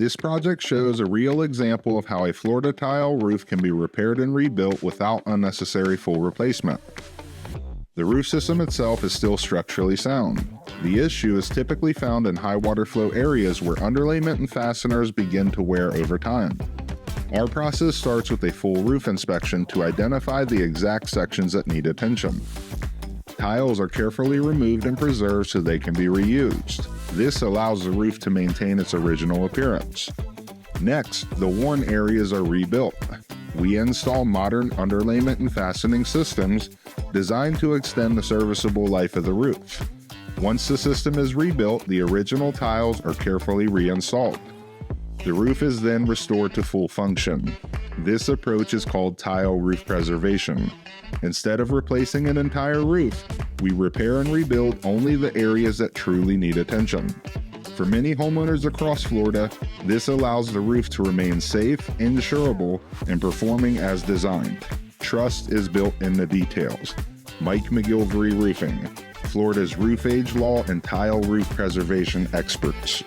This project shows a real example of how a Florida tile roof can be repaired and rebuilt without unnecessary full replacement. The roof system itself is still structurally sound. The issue is typically found in high water flow areas where underlayment and fasteners begin to wear over time. Our process starts with a full roof inspection to identify the exact sections that need attention. Tiles are carefully removed and preserved so they can be reused. This allows the roof to maintain its original appearance. Next, the worn areas are rebuilt. We install modern underlayment and fastening systems designed to extend the serviceable life of the roof. Once the system is rebuilt, the original tiles are carefully reinstalled. The roof is then restored to full function. This approach is called tile roof preservation. Instead of replacing an entire roof, we repair and rebuild only the areas that truly need attention. For many homeowners across Florida, this allows the roof to remain safe, insurable, and performing as designed. Trust is built in the details. Mike McGilvery Roofing, Florida's roof age law and tile roof preservation experts.